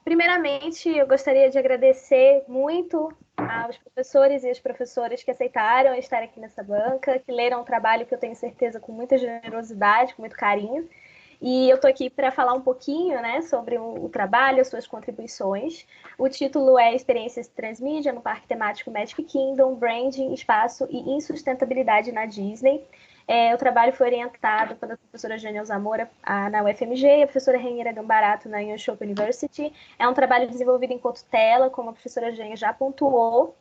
Primeiramente, eu gostaria de agradecer muito aos professores e às professoras que aceitaram estar aqui nessa banca, que leram um trabalho que eu tenho certeza com muita generosidade, com muito carinho. E eu estou aqui para falar um pouquinho, né, sobre o trabalho, as suas contribuições. O título é Experiências Transmídia no Parque Temático Magic Kingdom, Branding, Espaço e Insustentabilidade na Disney. O trabalho foi orientado pela professora Jânia Zamora na UFMG e a professora Renira Gambarato na Yoshop University. É um trabalho desenvolvido em Cotutela, como a professora Jânia já pontuou,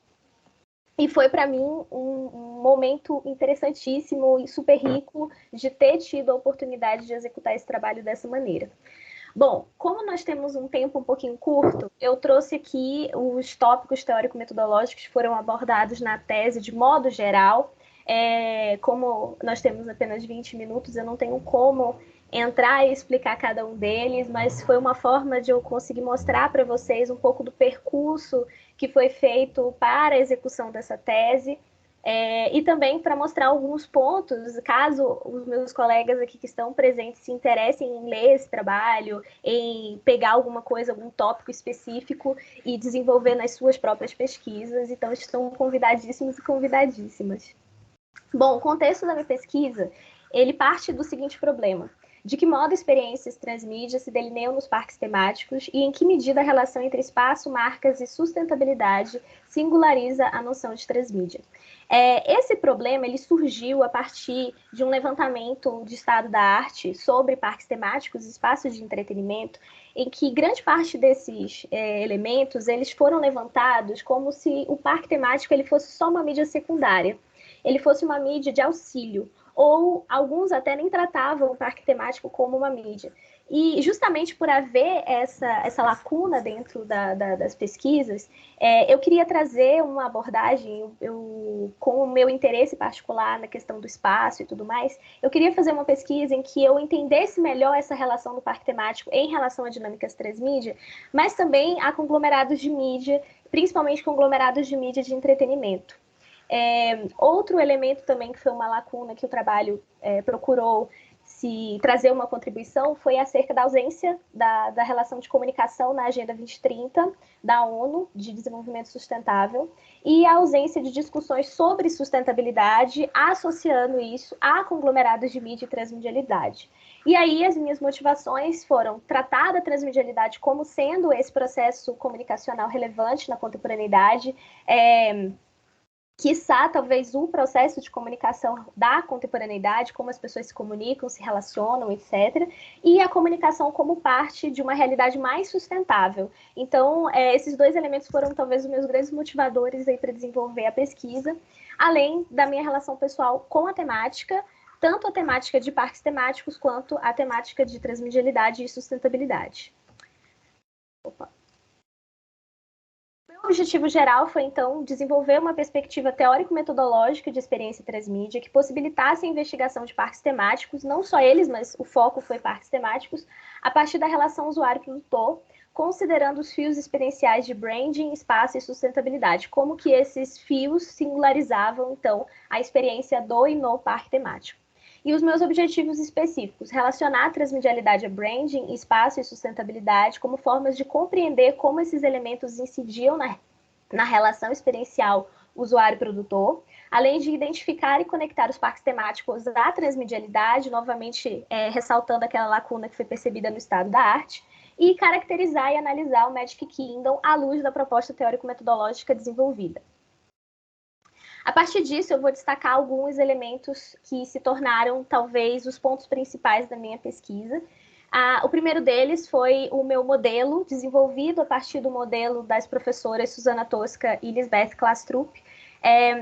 e foi para mim um momento interessantíssimo e super rico de ter tido a oportunidade de executar esse trabalho dessa maneira. Bom, como nós temos um tempo um pouquinho curto, eu trouxe aqui os tópicos teórico-metodológicos que foram abordados na tese de modo geral. Como nós temos apenas 20 minutos, eu não tenho como entrar e explicar cada um deles, mas foi uma forma de eu conseguir mostrar para vocês um pouco do percurso que foi feito para a execução dessa tese. E também para mostrar alguns pontos, caso os meus colegas aqui que estão presentes se interessem em ler esse trabalho, em pegar alguma coisa, algum tópico específico e desenvolver nas suas próprias pesquisas. Então, estão convidadíssimos e convidadíssimas. Bom, o contexto da minha pesquisa, ele parte do seguinte problema: de que modo experiências transmídia se delineiam nos parques temáticos e em que medida a relação entre espaço, marcas e sustentabilidade singulariza a noção de transmídia. Esse problema ele surgiu a partir de um levantamento de estado da arte sobre parques temáticos e espaços de entretenimento, em que grande parte desses elementos eles foram levantados como se o parque temático ele fosse só uma mídia secundária, ele fosse uma mídia de auxílio, ou alguns até nem tratavam o parque temático como uma mídia. E justamente por haver essa lacuna dentro das pesquisas, eu queria trazer uma abordagem, com o meu interesse particular na questão do espaço e tudo mais, eu queria fazer uma pesquisa em que eu entendesse melhor essa relação do parque temático em relação a dinâmicas transmídia, mas também a conglomerados de mídia, principalmente conglomerados de mídia de entretenimento. Outro elemento também que foi uma lacuna que o trabalho procurou se trazer uma contribuição foi acerca da ausência da relação de comunicação na Agenda 2030 da ONU de Desenvolvimento Sustentável e a ausência de discussões sobre sustentabilidade, associando isso a conglomerados de mídia e transmedialidade. E aí as minhas motivações foram tratar da transmedialidade como sendo esse processo comunicacional relevante na contemporaneidade, quiçá, talvez, o processo de comunicação da contemporaneidade, como as pessoas se comunicam, se relacionam, etc., e a comunicação como parte de uma realidade mais sustentável. Então, esses dois elementos foram, talvez, os meus grandes motivadores para desenvolver a pesquisa, além da minha relação pessoal com a temática, tanto a temática de parques temáticos, quanto a temática de transmedialidade e sustentabilidade. O objetivo geral foi, então, desenvolver uma perspectiva teórico-metodológica de experiência transmídia que possibilitasse a investigação de parques temáticos, não só eles, mas o foco foi parques temáticos, a partir da relação usuário-produtor, considerando os fios experienciais de branding, espaço e sustentabilidade, como que esses fios singularizavam, então, a experiência do e no parque temático. E os meus objetivos específicos: relacionar a transmedialidade a branding, espaço e sustentabilidade como formas de compreender como esses elementos incidiam na relação experiencial usuário-produtor, além de identificar e conectar os parques temáticos à transmedialidade, novamente ressaltando aquela lacuna que foi percebida no estado da arte, e caracterizar e analisar o Magic Kingdom à luz da proposta teórico-metodológica desenvolvida. A partir disso, eu vou destacar alguns elementos que se tornaram, talvez, os pontos principais da minha pesquisa. O primeiro deles foi o meu modelo, desenvolvido a partir do modelo das professoras Susana Tosca e Lisbeth Klastrup.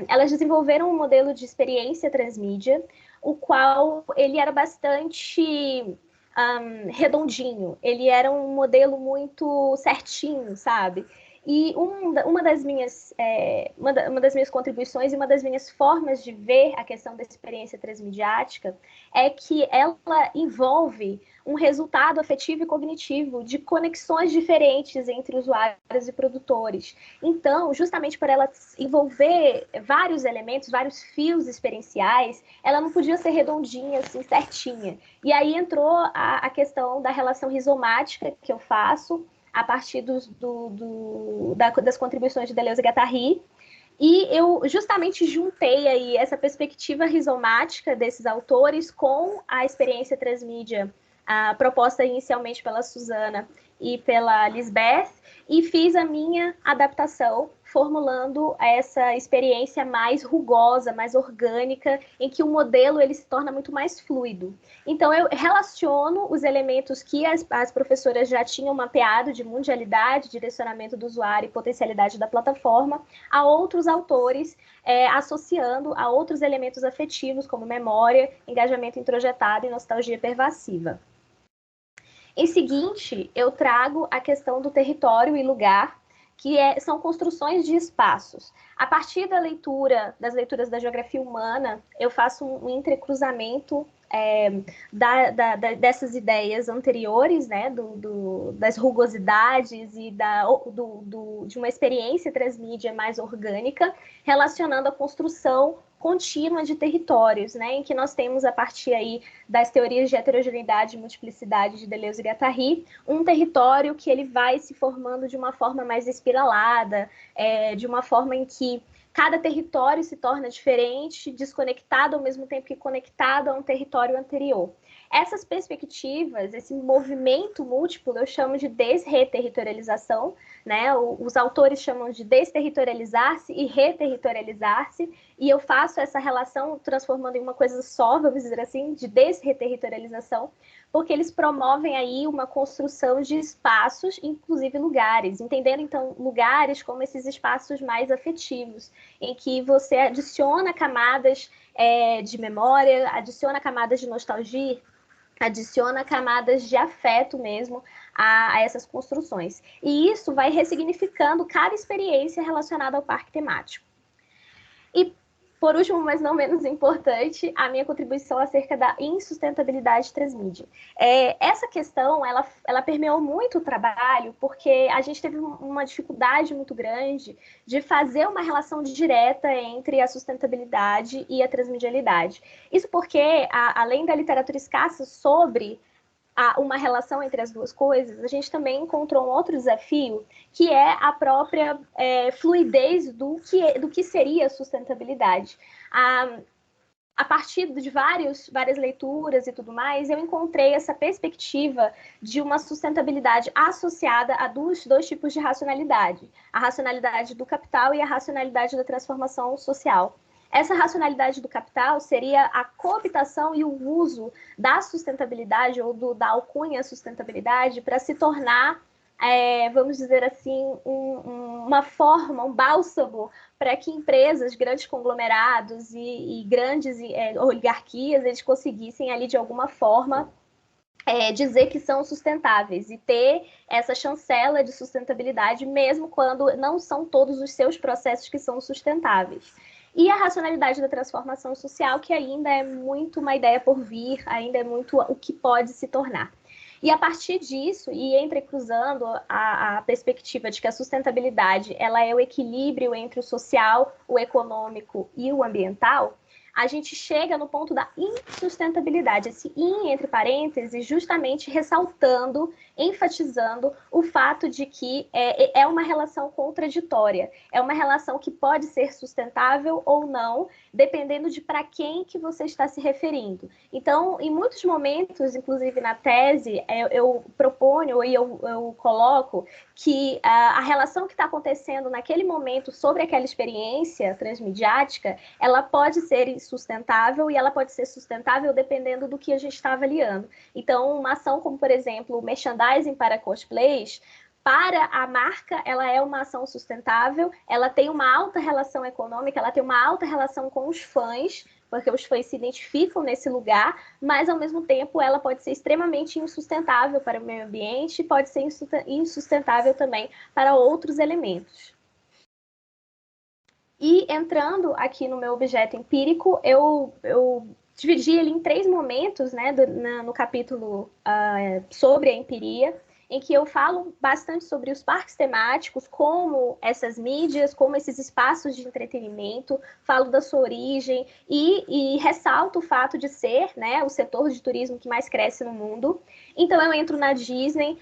Elas desenvolveram um modelo de experiência transmídia, o qual ele era bastante redondinho, ele era um modelo muito certinho, sabe? E uma das minhas contribuições e uma das minhas formas de ver a questão da experiência transmediática é que ela envolve um resultado afetivo e cognitivo de conexões diferentes entre usuários e produtores. Então, justamente por ela envolver vários elementos, vários fios experienciais, ela não podia ser redondinha, assim, certinha. E aí entrou a questão da relação rizomática que eu faço, a partir das contribuições de Deleuze e Guattari. E eu justamente juntei aí essa perspectiva rizomática desses autores com a experiência transmídia, proposta inicialmente pela Suzana e pela Lisbeth, e fiz a minha adaptação, formulando essa experiência mais rugosa, mais orgânica, em que o modelo ele se torna muito mais fluido. Então, eu relaciono os elementos que as professoras já tinham mapeado de mundialidade, direcionamento do usuário e potencialidade da plataforma, a outros autores, associando a outros elementos afetivos, como memória, engajamento introjetado e nostalgia pervasiva. Em seguinte, eu trago a questão do território e lugar, que são construções de espaços. A partir das leituras da geografia humana, eu faço um entrecruzamento dessas ideias anteriores, né, das rugosidades e de uma experiência transmídia mais orgânica, relacionando a construção contínua de territórios, né, em que nós temos, a partir aí das teorias de heterogeneidade e multiplicidade de Deleuze e Guattari, um território que ele vai se formando de uma forma mais espiralada, de uma forma em que cada território se torna diferente, desconectado ao mesmo tempo que conectado a um território anterior. Essas perspectivas, esse movimento múltiplo, eu chamo de desreterritorialização, né? Os autores chamam de desterritorializar-se e reterritorializar-se, e eu faço essa relação transformando em uma coisa só, vamos dizer assim, de desreterritorialização, porque eles promovem aí uma construção de espaços, inclusive lugares, entendendo então lugares como esses espaços mais afetivos, em que você adiciona camadas de memória, adiciona camadas de nostalgia, adiciona camadas de afeto mesmo a essas construções. E isso vai ressignificando cada experiência relacionada ao parque temático. E, por último, mas não menos importante, a minha contribuição acerca da insustentabilidade transmídia. Essa questão, ela permeou muito o trabalho, porque a gente teve uma dificuldade muito grande de fazer uma relação direta entre a sustentabilidade e a transmedialidade. Isso porque, além da literatura escassa sobre uma relação entre as duas coisas, a gente também encontrou um outro desafio, que é a própria fluidez do que seria sustentabilidade. A partir de várias leituras e tudo mais, eu encontrei essa perspectiva de uma sustentabilidade associada a dois tipos de racionalidade, a racionalidade do capital e a racionalidade da transformação social. Essa racionalidade do capital seria a cooptação e o uso da sustentabilidade ou da alcunha sustentabilidade para se tornar, vamos dizer assim, uma forma, um bálsamo para que empresas, grandes conglomerados e grandes oligarquias, eles conseguissem ali de alguma forma dizer que são sustentáveis e ter essa chancela de sustentabilidade, mesmo quando não são todos os seus processos que são sustentáveis. E a racionalidade da transformação social, que ainda é muito uma ideia por vir, ainda é muito o que pode se tornar. E a partir disso, e entrecruzando a perspectiva de que a sustentabilidade ela é o equilíbrio entre o social, o econômico e o ambiental, a gente chega no ponto da insustentabilidade, esse in entre parênteses, justamente ressaltando, enfatizando o fato de que é uma relação contraditória, é uma relação que pode ser sustentável ou não, dependendo de para quem que você está se referindo. Então, em muitos momentos, inclusive na tese, eu proponho e eu coloco que a relação que está acontecendo naquele momento sobre aquela experiência transmediática, ela pode ser sustentável e ela pode ser sustentável dependendo do que a gente está avaliando. Então, uma ação como, por exemplo, o merchandising para cosplays, para a marca, ela é uma ação sustentável, ela tem uma alta relação econômica, ela tem uma alta relação com os fãs, porque os fãs se identificam nesse lugar, mas, ao mesmo tempo, ela pode ser extremamente insustentável para o meio ambiente e pode ser insustentável também para outros elementos. E entrando aqui no meu objeto empírico, eu dividi ele em 3 momentos, né, no capítulo sobre a empiria, em que eu falo bastante sobre os parques temáticos, como essas mídias, como esses espaços de entretenimento, falo da sua origem e ressalto o fato de ser, né, o setor de turismo que mais cresce no mundo. Então eu entro na Disney,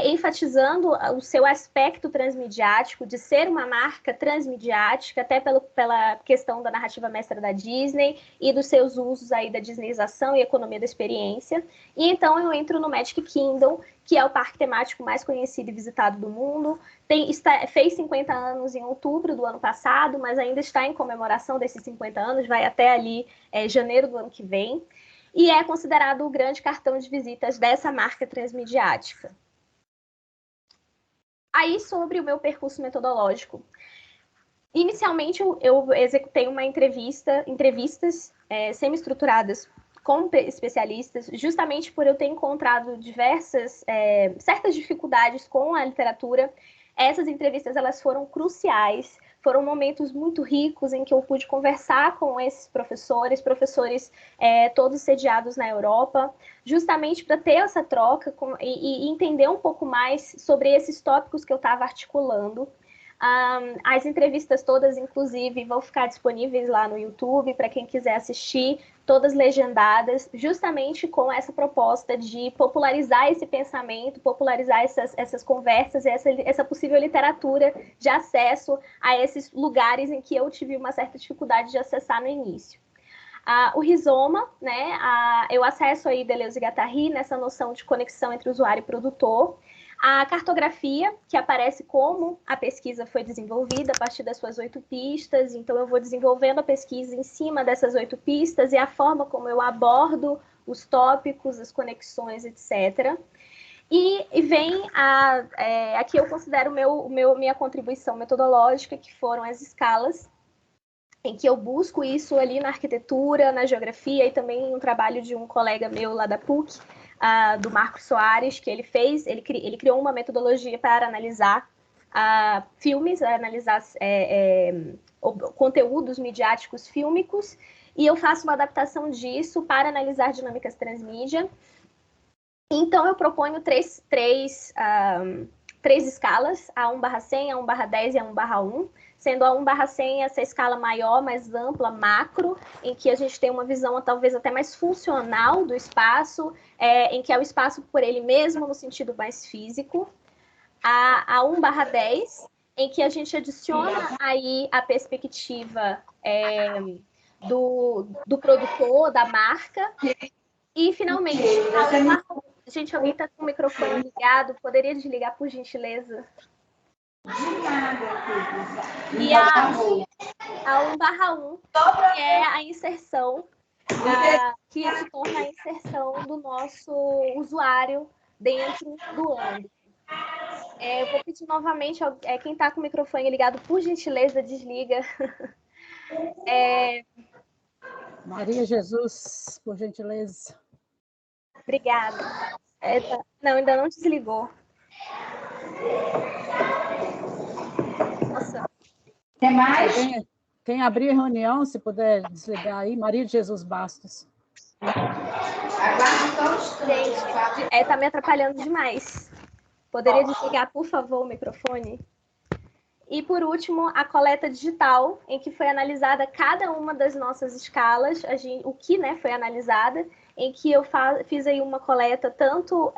enfatizando o seu aspecto transmediático, de ser uma marca transmediática, até pela questão da narrativa mestra da Disney e dos seus usos aí da disneyização e economia da experiência. E então eu entro no Magic Kingdom, que é o parque temático mais conhecido e visitado do mundo. Fez 50 anos em outubro do ano passado, mas ainda está em comemoração desses 50 anos, vai até ali janeiro do ano que vem. E é considerado o grande cartão de visitas dessa marca transmediática. Aí, sobre o meu percurso metodológico. Inicialmente, eu executei entrevistas semi-estruturadas com especialistas, justamente por eu ter encontrado certas dificuldades com a literatura. Essas entrevistas, elas foram cruciais, foram momentos muito ricos em que eu pude conversar com esses professores todos sediados na Europa, justamente para ter essa troca e entender um pouco mais sobre esses tópicos que eu estava articulando. As entrevistas todas, inclusive, vão ficar disponíveis lá no YouTube para quem quiser assistir, todas legendadas, justamente com essa proposta de popularizar esse pensamento, popularizar essas conversas, essa possível literatura de acesso a esses lugares em que eu tive uma certa dificuldade de acessar no início. O rizoma, né, eu acesso aí Deleuze e Guattari nessa noção de conexão entre usuário e produtor. A cartografia, que aparece como a pesquisa foi desenvolvida a partir das suas 8 pistas, então eu vou desenvolvendo a pesquisa em cima dessas 8 pistas e a forma como eu abordo os tópicos, as conexões, etc. E vem aqui eu considero minha contribuição metodológica, que foram as escalas, em que eu busco isso ali na arquitetura, na geografia e também um trabalho de um colega meu lá da PUC, do Marcos Soares, que ele criou uma metodologia para analisar filmes, analisar conteúdos midiáticos fílmicos, e eu faço uma adaptação disso para analisar dinâmicas transmídia. Então, eu proponho três escalas, a 1/100, a 1/10 e a 1/1, sendo a 1/100 essa escala maior, mais ampla, macro, em que a gente tem uma visão talvez até mais funcional do espaço, em que é o espaço por ele mesmo, no sentido mais físico. A 1/10, em que a gente adiciona aí a perspectiva do produtor, da marca. E, finalmente, gente, alguém está com o microfone ligado? Poderia desligar, por gentileza? De nada, filho. E a 1/1, que é a inserção, que se torna a inserção do nosso usuário dentro do âmbito. Eu vou pedir novamente, quem está com o microfone ligado, por gentileza, desliga. Maria Jesus, por gentileza. Obrigada. Não, ainda não desligou. Nossa. Tem mais? Quem abrir a reunião, se puder desligar aí, Maria de Jesus Bastos. Aguardo só um instante. Gente, está me atrapalhando demais. Poderia desligar, por favor, o microfone? E, por último, a coleta digital, em que foi analisada cada uma das nossas escalas, o que foi analisada, em que eu fiz aí uma coleta tanto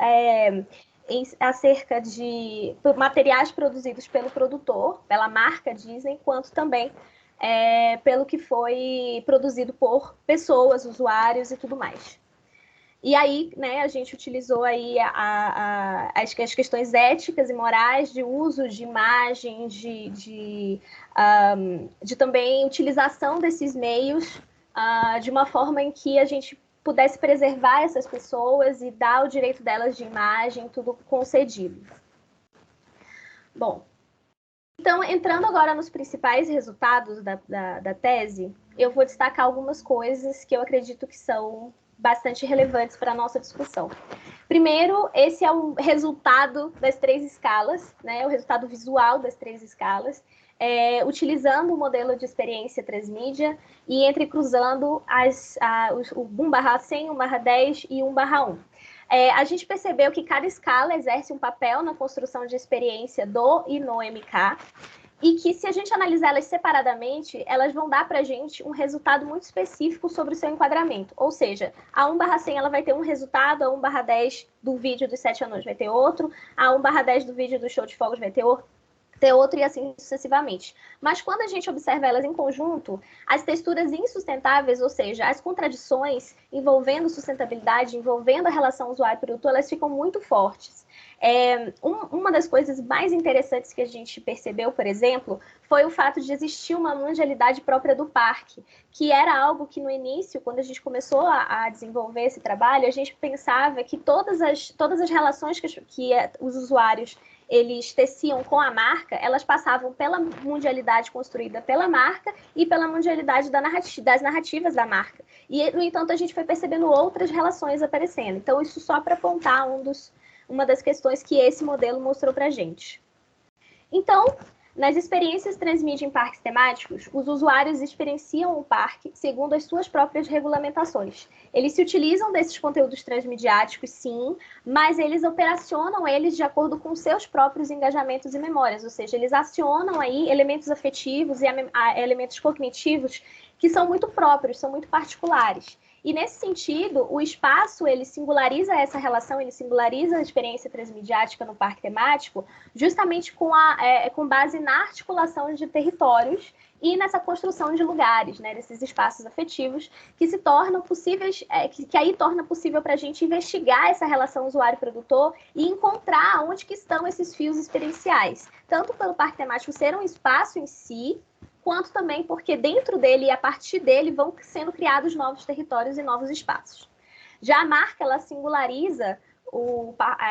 acerca de materiais produzidos pelo produtor, pela marca Disney, quanto também pelo que foi produzido por pessoas, usuários e tudo mais. E aí, a gente utilizou aí as questões éticas e morais de uso de imagens, de também utilização desses meios de uma forma em que a gente pudesse preservar essas pessoas e dar o direito delas de imagem, tudo concedido. Bom, então, entrando agora nos principais resultados da tese, eu vou destacar algumas coisas que eu acredito que são bastante relevantes para a nossa discussão. Primeiro, esse é o resultado das 3 escalas, o resultado visual das 3 escalas, utilizando o modelo de experiência transmídia e entrecruzando o 1/100, 1/10 e 1/1. A gente percebeu que cada escala exerce um papel na construção de experiência do e no MK, e que, se a gente analisar elas separadamente, elas vão dar para a gente um resultado muito específico sobre o seu enquadramento. Ou seja, a 1/100 ela vai ter um resultado, a 1/10 do vídeo dos 7 anões vai ter outro, a 1/10 do vídeo do show de fogos vai ter outro e assim sucessivamente. Mas quando a gente observa elas em conjunto, as texturas insustentáveis, ou seja, as contradições envolvendo sustentabilidade, envolvendo a relação usuário-produtor, elas ficam muito fortes. Uma das coisas mais interessantes que a gente percebeu, por exemplo, foi o fato de existir uma mundialidade própria do parque, que era algo que no início, quando a gente começou a desenvolver esse trabalho, a gente pensava que todas as relações que os usuários eles teciam com a marca, elas passavam pela mundialidade construída pela marca e pela mundialidade das narrativas da marca. E, no entanto, a gente foi percebendo outras relações aparecendo. Então, isso só para apontar uma das questões que esse modelo mostrou para a gente. Então, nas experiências transmídia em parques temáticos, os usuários experienciam o parque segundo as suas próprias regulamentações. Eles se utilizam desses conteúdos transmediáticos, sim, mas eles operacionam eles de acordo com seus próprios engajamentos e memórias, ou seja, eles acionam aí elementos afetivos e elementos cognitivos que são muito próprios, são muito particulares. E, nesse sentido, o espaço, ele singulariza essa relação, ele singulariza a experiência transmediática no parque temático, justamente com base na articulação de territórios e nessa construção de lugares, né, desses espaços afetivos, que se tornam possíveis, que aí torna possível para a gente investigar essa relação usuário-produtor e encontrar onde que estão esses fios experienciais, tanto pelo parque temático ser um espaço em si, quanto também porque dentro dele e a partir dele vão sendo criados novos territórios e novos espaços. Já a marca, ela singulariza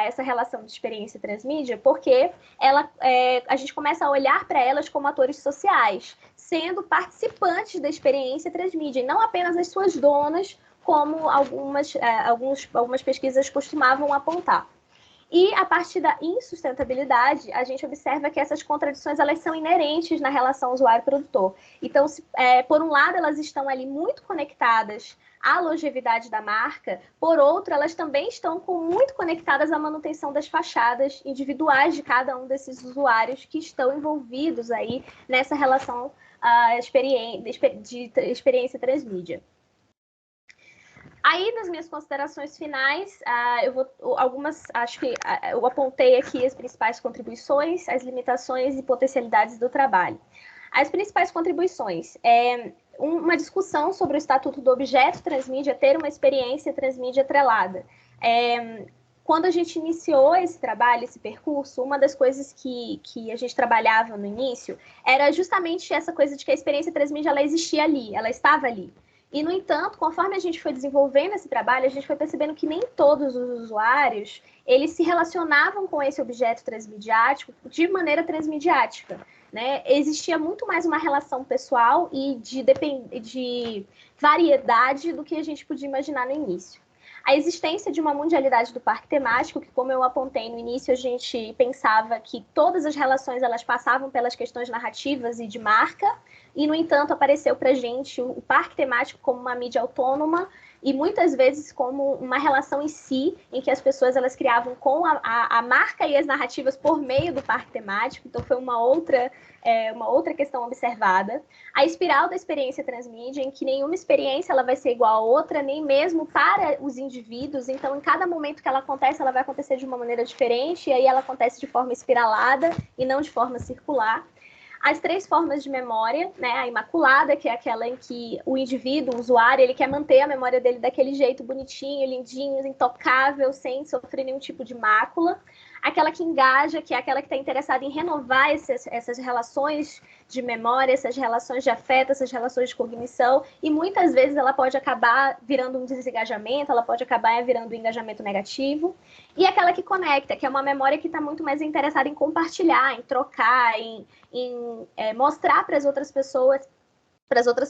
essa relação de experiência transmídia porque a gente começa a olhar para elas como atores sociais, sendo participantes da experiência transmídia, e não apenas as suas donas, como algumas pesquisas costumavam apontar. E, a partir da insustentabilidade, a gente observa que essas contradições elas são inerentes na relação usuário-produtor. Então, por um lado, elas estão ali muito conectadas à longevidade da marca, por outro, elas também estão muito conectadas à manutenção das fachadas individuais de cada um desses usuários que estão envolvidos aí nessa relação de experiência transmídia. Aí, nas minhas considerações finais, acho que eu apontei aqui as principais contribuições, as limitações e potencialidades do trabalho. As principais contribuições uma discussão sobre o estatuto do objeto transmídia ter uma experiência transmídia atrelada. Quando a gente iniciou esse trabalho, esse percurso, uma das coisas que a gente trabalhava no início era justamente essa coisa de que a experiência transmídia ela existia ali, ela estava ali. E, no entanto, conforme a gente foi desenvolvendo esse trabalho, a gente foi percebendo que nem todos os usuários eles se relacionavam com esse objeto transmediático de maneira transmediática, né? Existia muito mais uma relação pessoal e de variedade do que a gente podia imaginar no início. A existência de uma mundialidade do parque temático, que, como eu apontei no início, a gente pensava que todas as relações elas passavam pelas questões narrativas e de marca, e, no entanto, apareceu para a gente o parque temático como uma mídia autônoma e, muitas vezes, como uma relação em si, em que as pessoas elas criavam com a marca e as narrativas por meio do parque temático. Então, foi uma outra questão observada. A espiral da experiência transmídia, em que nenhuma experiência ela vai ser igual a outra, nem mesmo para os indivíduos. Então, em cada momento que ela acontece, ela vai acontecer de uma maneira diferente, e aí ela acontece de forma espiralada e não de forma circular. As 3 formas de memória, né? A imaculada, que é aquela em que o indivíduo, o usuário, ele quer manter a memória dele daquele jeito bonitinho, lindinho, intocável, sem sofrer nenhum tipo de mácula. Aquela que engaja, que é aquela que está interessada em renovar essas relações de memória, essas relações de afeto, essas relações de cognição, e muitas vezes ela pode acabar virando um desengajamento, ela pode acabar virando um engajamento negativo. E aquela que conecta, que é uma memória que está muito mais interessada em compartilhar, em trocar, em mostrar para as outras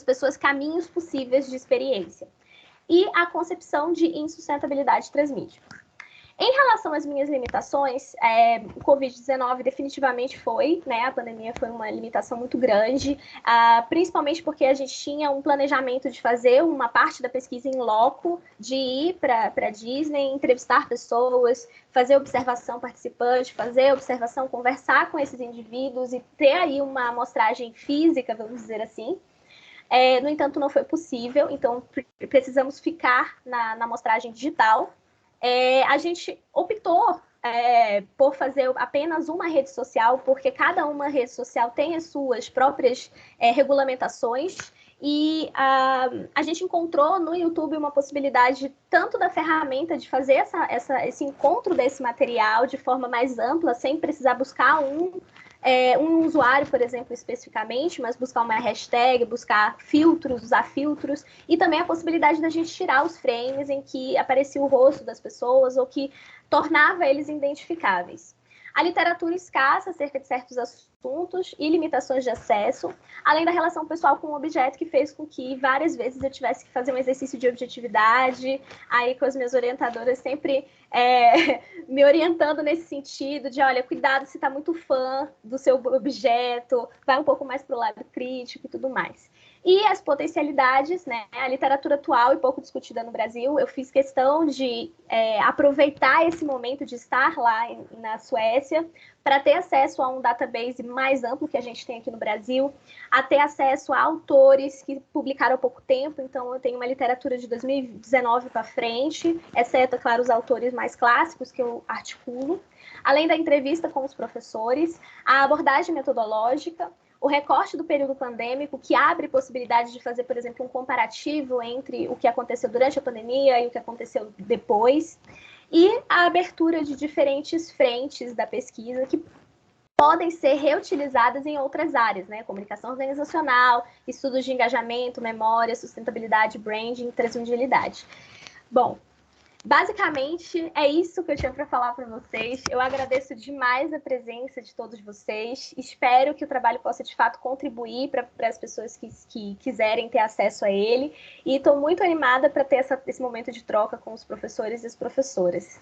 pessoas caminhos possíveis de experiência. E a concepção de insustentabilidade transmídia. Em relação às minhas limitações, o Covid-19 definitivamente foi, né? A pandemia foi uma limitação muito grande, principalmente porque a gente tinha um planejamento de fazer uma parte da pesquisa em loco, de ir para Disney, entrevistar pessoas, fazer observação participante, fazer observação, conversar com esses indivíduos e ter aí uma amostragem física, vamos dizer assim. No entanto, não foi possível, então precisamos ficar na amostragem digital. A gente optou por fazer apenas uma rede social, porque cada uma rede social tem as suas próprias regulamentações, e a gente encontrou no YouTube uma possibilidade tanto da ferramenta de fazer esse encontro desse material de forma mais ampla, sem precisar buscar um usuário, por exemplo, especificamente, mas buscar uma hashtag, buscar filtros, usar filtros, e também a possibilidade da gente tirar os frames em que aparecia o rosto das pessoas ou que tornava eles identificáveis. A literatura escassa acerca de certos assuntos e limitações de acesso, além da relação pessoal com o objeto, que fez com que várias vezes eu tivesse que fazer um exercício de objetividade, aí com as minhas orientadoras sempre me orientando nesse sentido de, olha, cuidado se está muito fã do seu objeto, vai um pouco mais para o lado crítico e tudo mais. E as potencialidades, né? A literatura atual e pouco discutida no Brasil, eu fiz questão de aproveitar esse momento de estar lá na Suécia para ter acesso a um database mais amplo que a gente tem aqui no Brasil, a ter acesso a autores que publicaram há pouco tempo, então eu tenho uma literatura de 2019 para frente, exceto, claro, os autores mais clássicos que eu articulo, além da entrevista com os professores, a abordagem metodológica, o recorte do período pandêmico, que abre possibilidade de fazer, por exemplo, um comparativo entre o que aconteceu durante a pandemia e o que aconteceu depois, e a abertura de diferentes frentes da pesquisa que podem ser reutilizadas em outras áreas, né? Comunicação organizacional, estudos de engajamento, memória, sustentabilidade, branding, transmedialidade. Bom, basicamente, é isso que eu tinha para falar para vocês. Eu agradeço demais a presença de todos vocês. Espero que o trabalho possa, de fato, contribuir para as pessoas que quiserem ter acesso a ele. E estou muito animada para ter esse momento de troca com os professores e as professoras.